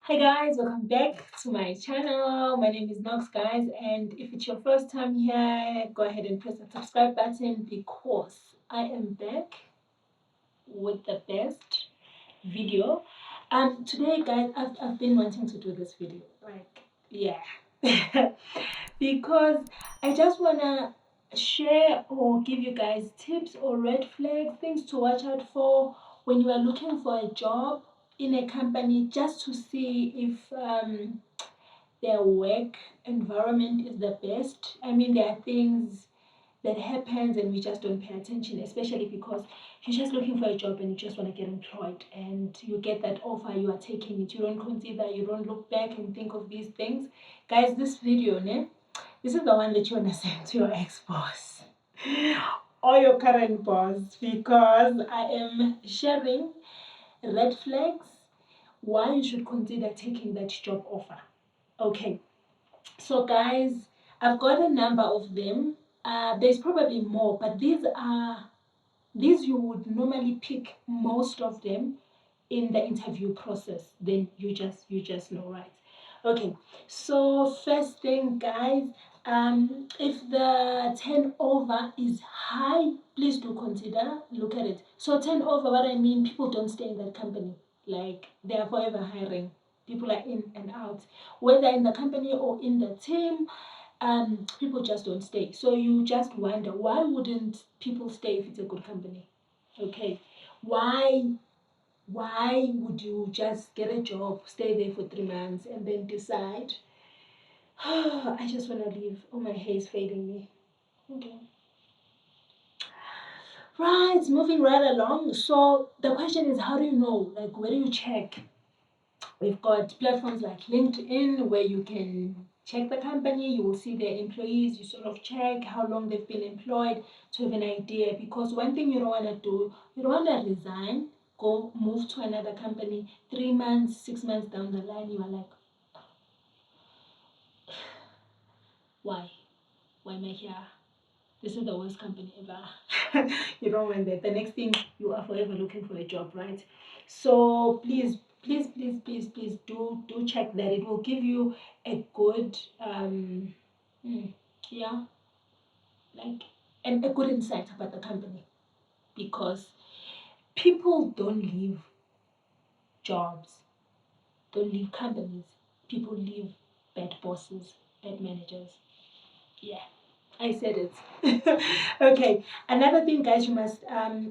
Hi guys, welcome back to my channel. My name is Nox guys, and if it's your first time here, go ahead and press the subscribe button because I am back with the best video. Today guys, I've been wanting to do this video, like yeah, because I just wanna share or give you guys tips or red flags, things to watch out for when you are looking for a job in a company, just to see if their work environment is the best. I mean, there are things that happens and we just don't pay attention, especially because you're just looking for a job and you just want to get employed and you get that offer, you are taking it. You don't consider, you don't look back and think of these things. Guys, this video, this is the one that you want to send to your ex-boss or your current boss, because I am sharing red flags why you should consider taking that job offer. Okay, so guys, I've got a number of them. There's probably more, but these you would normally pick most of them in the interview process. Then you just know, right? Okay, so first thing guys, if the turnover is high, please do consider, look at it. So turnover, what I mean, people don't stay in that company, like they are forever hiring. People are in and out, whether in the company or in the team. People just don't stay. So you just wonder, why wouldn't people stay if it's a good company? Okay, why would you just get a job, stay there for 3 months, and then decide, oh, I just want to leave? Oh, my hair is fading me. Okay. Right, moving right along. So the question is, how do you know? Like, where do you check? We've got platforms like LinkedIn where you can check the company, you will see their employees, you sort of check how long they've been employed to have an idea. Because one thing you don't want to do, you don't want to resign, go move to another company, 3 months, 6 months down the line, you are like, why? Why am I here? This is the worst company ever. You don't want that. The next thing, you are forever looking for a job, right? So please do check that. It will give you a good yeah, like a good insight about the company, because people don't leave jobs, don't leave companies. People leave bad bosses, bad managers. Yeah, I said it. Okay, another thing, guys, you must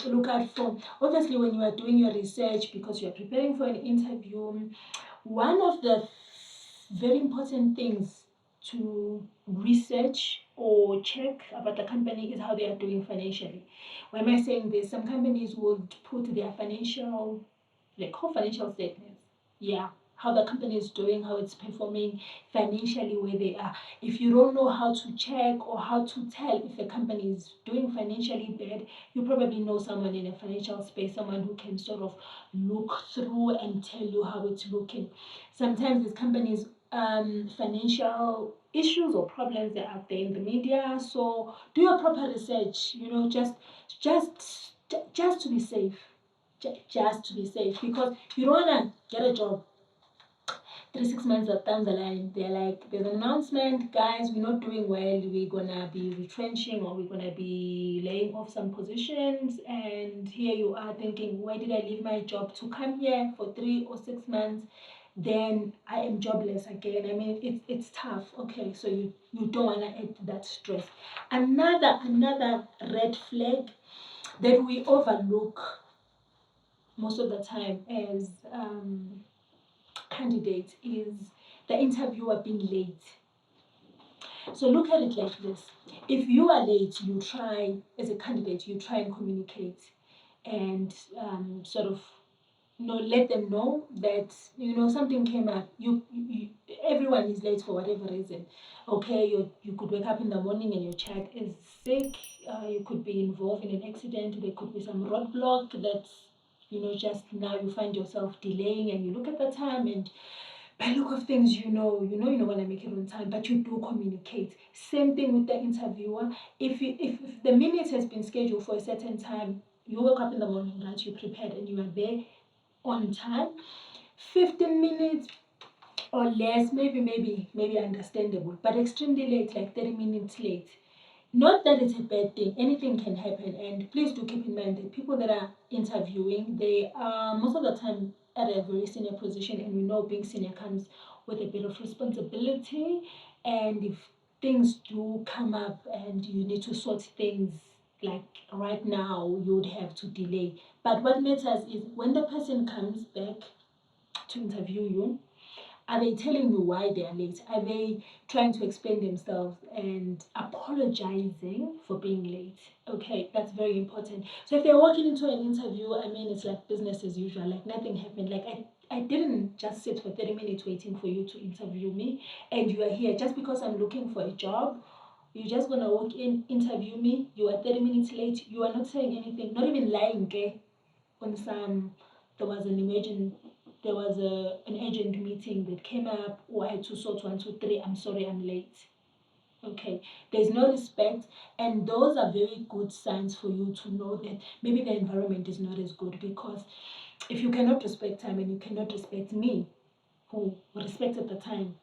look out for. Obviously, when you are doing your research, because you are preparing for an interview, one of the very important things to research or check about the company is how they are doing financially. Why am I saying this? Some companies would put their financial, they call financial statements. Yeah, how the company is doing, how it's performing financially, where they are. If you don't know how to check or how to tell if a company is doing financially bad, you probably know someone in a financial space, someone who can sort of look through and tell you how it's looking. Sometimes these companies, financial issues or problems, they're out there in the media. So do your proper research, just to be safe. Just to be safe, because you don't want to get a job 3 6 months down the line, they're like, there's an announcement, guys, we're not doing well, we're gonna be retrenching or we're gonna be laying off some positions, and here you are thinking, why did I leave my job to come here for 3 or 6 months? Then I am jobless again. I mean, it's tough. Okay, so you don't wanna add that stress. Another red flag that we overlook most of the time as candidates is the interviewer being late. So look at it like this. If you are late, you try, as a candidate, you try and communicate and sort of let them know that something came up. Everyone is late for whatever reason. Okay, you could wake up in the morning and your child is sick. You could be involved in an accident. There could be some roadblock that's just now you find yourself delaying, and you look at the time, and by look of things, you're not gonna make it on time, but you do communicate. Same thing with the interviewer. If the minute has been scheduled for a certain time, you woke up in the morning, right? You prepared and you are there on time. 15 minutes, or less, maybe understandable, but extremely late, like 30 minutes late. Not that it's a bad thing, anything can happen. And please do keep in mind that people that are interviewing, they are most of the time at a very senior position, and we know being senior comes with a bit of responsibility. And if things do come up and you need to sort things like right now, you would have to delay. But what matters is when the person comes back to interview you, are they telling you why they are late? Are they trying to explain themselves and apologizing for being late? Okay, that's very important. So if they're walking into an interview, I mean, it's like business as usual, like nothing happened. Like I didn't just sit for 30 minutes waiting for you to interview me, and you are here just because I'm looking for a job. You're just gonna walk in, interview me. You are 30 minutes late. You are not saying anything, not even lying, okay? On some, there was an emergent, there was an agent meeting that came up, or I had to sort 1, 2, 3, I'm sorry, I'm late. Okay, there's no respect, and those are very good signs for you to know that maybe the environment is not as good. Because if you cannot respect time and you cannot respect me, who respected the time,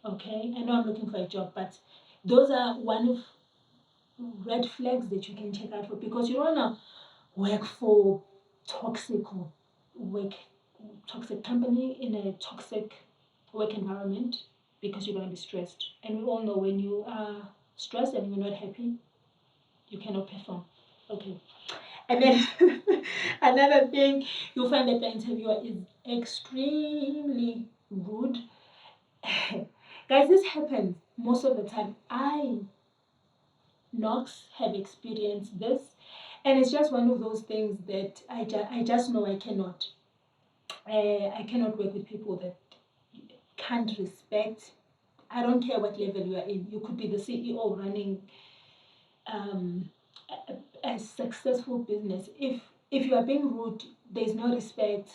okay, I know I'm looking for a job, but those are one of red flags that you can check out for, because you don't want to work for toxic work toxic company in a toxic work environment, because you're going to be stressed. And we all know when you are stressed and you're not happy, you cannot perform. Okay. And then another thing, you'll find that the interviewer is extremely rude. Guys, this happens most of the time. Knox have experienced this, and it's just one of those things that I just know I cannot. I cannot work with people that can't respect. I don't care what level you are in. You could be the CEO running um, a successful business. If you are being rude, there's no respect.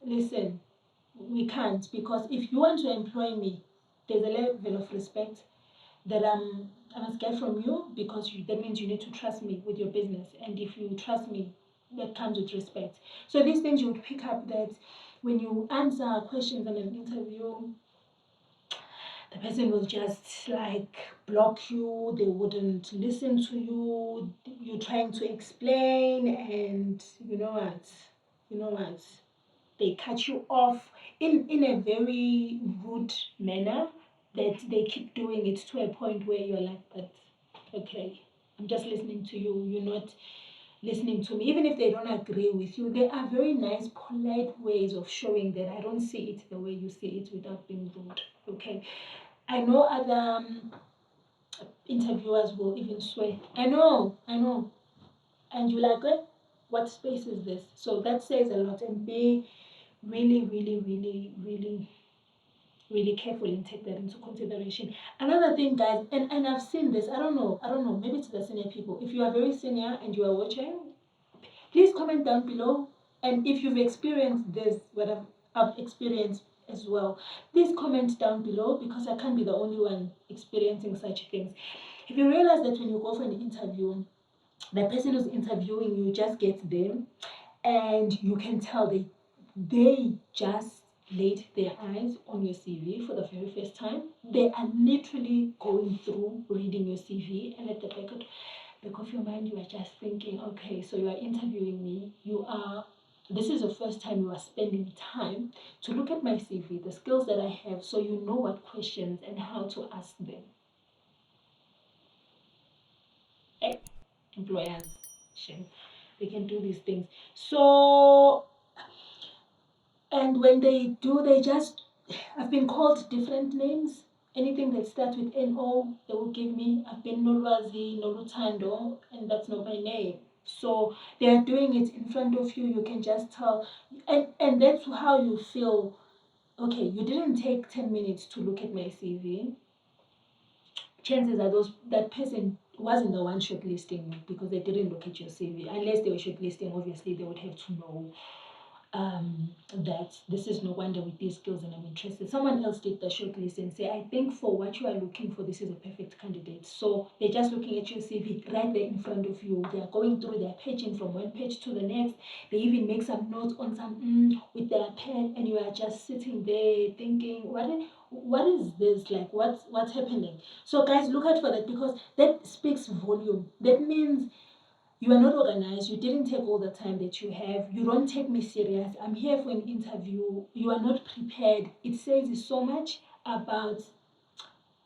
Listen, we can't, because if you want to employ me, there's a level of respect that I must get from you, because that means you need to trust me with your business. And if you trust me, that comes with respect. So these things you would pick up, that when you answer questions in an interview, the person will just like block you, they wouldn't listen to you, you're trying to explain, and you know what, they cut you off in a very rude manner, that they keep doing it to a point where you're like, but okay, I'm just listening to you, you're not listening to me. Even if they don't agree with you, there are very nice, polite ways of showing that I don't see it the way you see it without being rude. Okay. I know other interviewers will even swear. I know. And you're like, what space is this? So that says a lot. And be really, really, really, really, really careful and take that into consideration. Another thing, guys, and I've seen this, I don't know, maybe it's the senior people. If you are very senior and you are watching, please comment down below. And if you've experienced this, what I've experienced as well, please comment down below, because I can't be the only one experiencing such things. If you realize that when you go for an interview, the person who's interviewing you just gets there, and you can tell they just laid their eyes on your CV for the very first time. They are literally going through reading your CV, and at the back of your mind, you are just thinking, okay, so you are interviewing me. This is the first time you are spending time to look at my CV, the skills that I have, so you know what questions and how to ask them. Employers, shame, they can do these things. So, and when they do, I've been called different names. Anything that starts with NO, they will give me. I've been Nolwazi, Nolutando, and that's not my name. So they are doing it in front of you. You can just tell, and that's how you feel. Okay, you didn't take 10 minutes to look at my CV. Chances are that person wasn't the one shortlisting you, because they didn't look at your CV. Unless they were shortlisting, obviously they would have to know that this is no wonder with these skills and I'm interested. Someone else did the shortlist and say, I think for what you are looking for, this is a perfect candidate. So they're just looking at your CV right there in front of you. They're going through, they're paging from one page to the next. They even make some notes on some with their pen, and you are just sitting there thinking, what is this? Like, what's happening? So guys, look out for that, because that speaks volume. That means you are not organized. You didn't take all the time that you have. You don't take me serious. I'm here for an interview. You are not prepared. It says so much about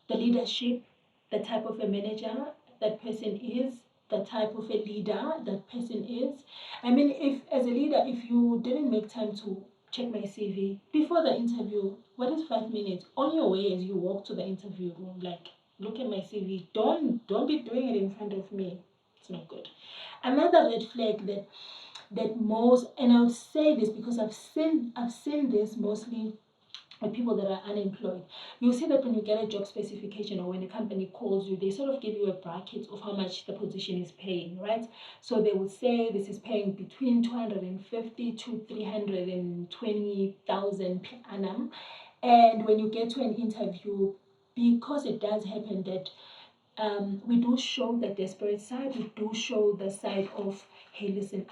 the leadership, the type of a manager that person is, the type of a leader that person is. I mean, if as a leader, if you didn't make time to check my CV before the interview, what is 5 minutes on your way as you walk to the interview room? Like, look at my CV. Don't be doing it in front of me. It's not good. Another red flag that most, and I'll say this because I've seen this mostly with people that are unemployed. You'll see that when you get a job specification or when a company calls you, they sort of give you a bracket of how much the position is paying, right? So they would say this is paying between 250 to 320,000 per annum. And when you get to an interview, because it does happen that we do show the desperate side. We do show the side of, hey, listen,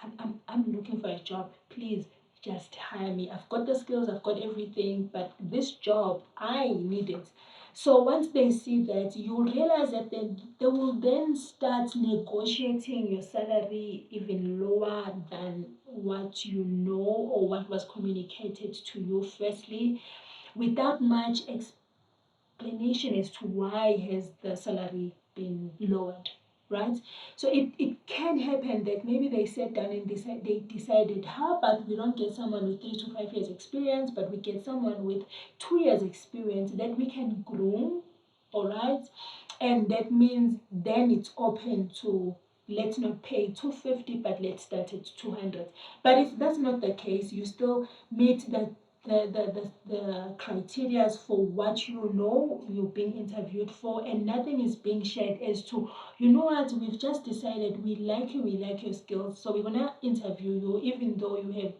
I'm looking for a job. Please just hire me. I've got the skills, I've got everything, but this job, I need it. So once they see that, you realize that they will then start negotiating your salary even lower than what you know or what was communicated to you firstly, without much explanation as to why has the salary been lowered, right? So it can happen that maybe they sat down and they decided, how about we don't get someone with 3 to 5 years experience, but we get someone with 2 years experience that we can groom, all right? And that means then it's open to, let's not pay 250, but let's start at 200. But if that's not the case, you still meet the criteria for what you know you're being interviewed for, and nothing is being shared as to, you know what, we've just decided we like you, we like your skills, so we're gonna interview you even though you have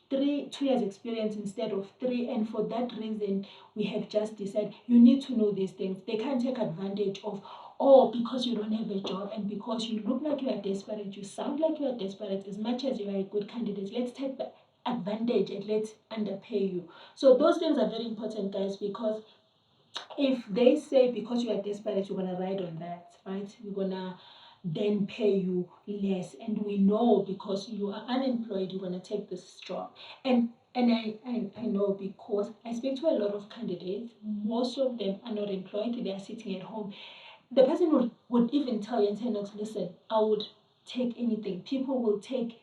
2 years experience instead of 3, and for that reason we have just decided you need to know these things. They can't take advantage of, oh, because you don't have a job and because you look like you are desperate, you sound like you are desperate, as much as you are a good candidate, let's take the advantage and let's underpay you. So those things are very important, guys, because if they say because you are desperate, you're gonna ride on that, right? We're gonna then pay you less, and we know because you are unemployed, you're gonna take this job. And I know because I speak to a lot of candidates, most of them are not employed, they are sitting at home. The person would even tell you and say, no, listen, I would take anything. People will take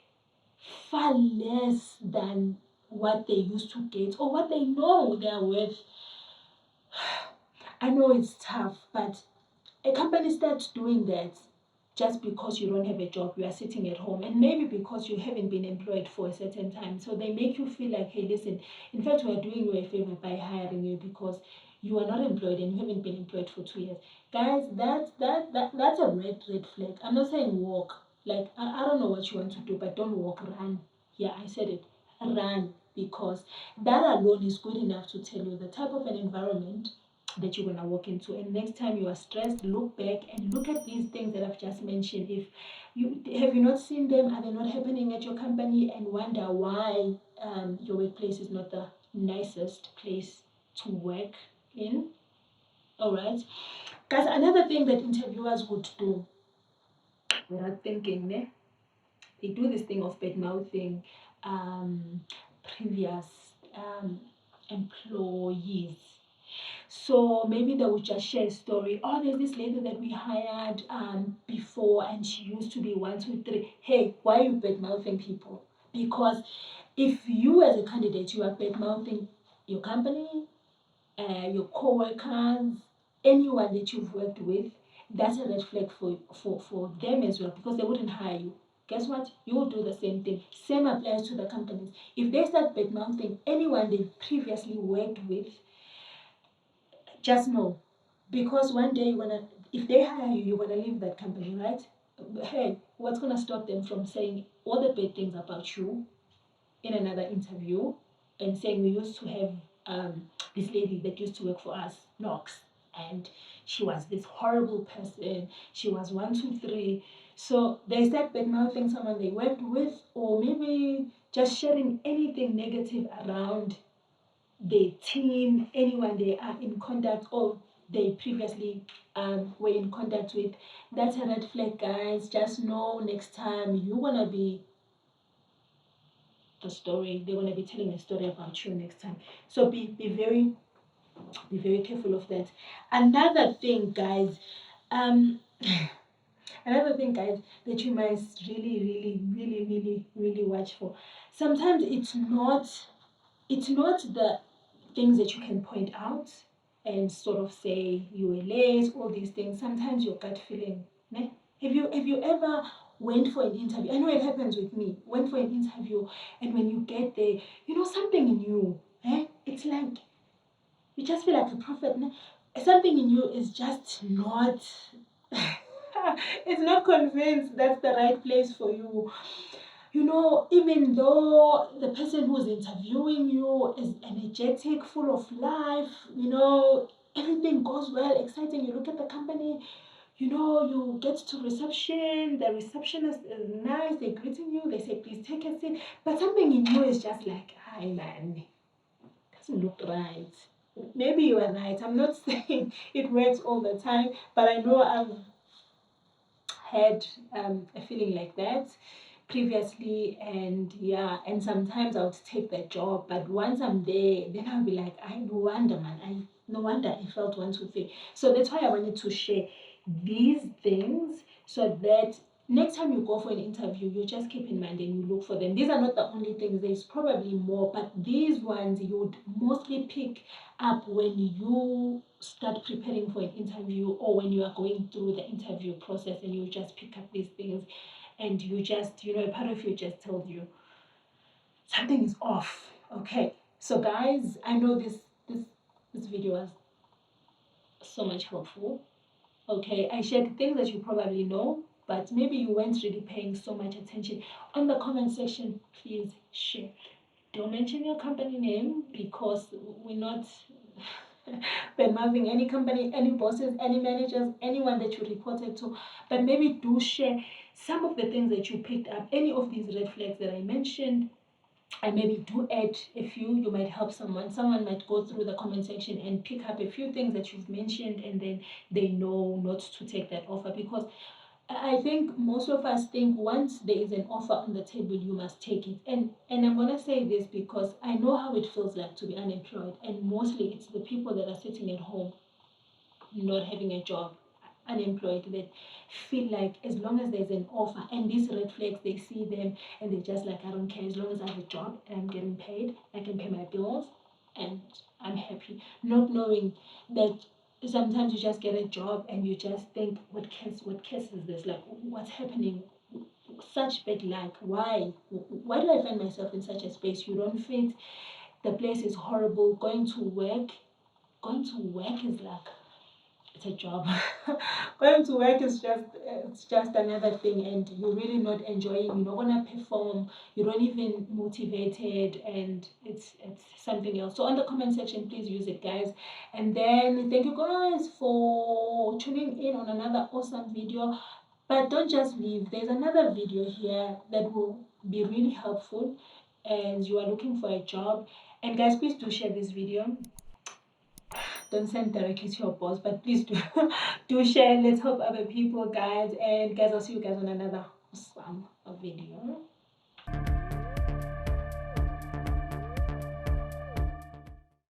far less than what they used to get or what they know they're worth. I know it's tough, but a company starts doing that just because you don't have a job, you are sitting at home, and maybe because you haven't been employed for a certain time. So they make you feel like, hey, listen, in fact, we are doing you a favor by hiring you because you are not employed and you haven't been employed for 2 years. Guys, that's a red flag. I'm not saying walk. Like, I don't know what you want to do, but don't walk, run. Yeah, I said it. Run. Because that alone is good enough to tell you the type of an environment that you're gonna walk into. And next time you are stressed, look back and look at these things that I've just mentioned. If you have you not seen them, are they not happening at your company, and wonder why your workplace is not the nicest place to work in. All right, guys. Another thing that interviewers would do without thinking, ne? They do this thing of bad mouthing previous um, employees. So maybe they would just share a story. Oh, there's this lady that we hired before, and she used to be 1, 2, 3. Hey, why are you bad mouthing people? Because if you as a candidate you are bad mouthing your company, your co-workers, anyone that you've worked with, that's a red flag for them as well, because they wouldn't hire you. Guess what? You will do the same thing. Same applies to the companies. If they start bad mouthing anyone they previously worked with, just know, because one day you're gonna, if they hire you, you're gonna leave that company, right? Hey, what's gonna stop them from saying all the bad things about you in another interview and saying we used to have this lady that used to work for us, Knox, and she was this horrible person. She was 1, 2, 3. So they start bad mouthing someone they worked with, or maybe just sharing anything negative around their team, anyone they are in contact or they previously were in contact with. That's a red flag, guys. Just know next time you're gonna be the story. They're gonna be telling a story about you next time. So be very careful of that. Another thing, guys, um, another thing, guys, that you must really watch for. Sometimes it's not the things that you can point out and sort of say you were late, all these things. Sometimes your gut feeling. Ne? Have you ever went for an interview? I know it happens with me. Went for an interview, and when you get there, something in you. It's like you just feel like a prophet. Ne? Something in you is just not. It's not convinced that's the right place for you. Even though the person who's interviewing you is energetic, full of life, everything goes well, exciting. You look at the company, you get to reception, the receptionist is nice, they're greeting you, they say, please take a seat. But something in you is just like, hi, man, doesn't look right. Maybe you are right. I'm not saying it works all the time, but I know I've had a feeling like that previously, and yeah, and sometimes I would take that job, but once I'm there, then I'll be like, no wonder I felt 1, 2, 3. So that's why I wanted to share these things so that next time you go for an interview, you just keep in mind and you look for them. These are not the only things, there's probably more, but these ones you would mostly pick up when you start preparing for an interview or when you are going through the interview process, and you just pick up these things, and you just, a part of you just told you something is off. Okay, so guys, I know this video was so much helpful. Okay, I shared things that you probably know, but maybe you weren't really paying so much attention. On the comment section, please share. Don't mention your company name, because we're not bad-mouthing any company, any bosses, any managers, anyone that you reported to. But maybe do share some of the things that you picked up, any of these red flags that I mentioned, and maybe do add a few. You might help someone. Someone might go through the comment section and pick up a few things that you've mentioned, and then they know not to take that offer, because I think most of us think once there is an offer on the table, you must take it. And I'm gonna say this because I know how it feels like to be unemployed, and mostly it's the people that are sitting at home, not having a job, unemployed, that feel like as long as there's an offer and these red flags, they see them and they're just like, I don't care, as long as I have a job and I'm getting paid, I can pay my bills and I'm happy. Not knowing that sometimes you just get a job and you just think, what case is this? Like, what's happening? Such bad luck. Why do I find myself in such a space? You don't fit, the place is horrible. Going to work is like, it's a job. Going to work is just another thing, and you're really not enjoying. You're not gonna perform. You don't even motivated, and it's something else. So on the comment section, please use it, guys. And then thank you guys for tuning in on another awesome video. But don't just leave. There's another video here that will be really helpful as you are looking for a job. And guys, please do share this video. Don't send directly to your boss, but please do do share. Let's help other people, guys. And guys, I'll see you guys on another awesome video.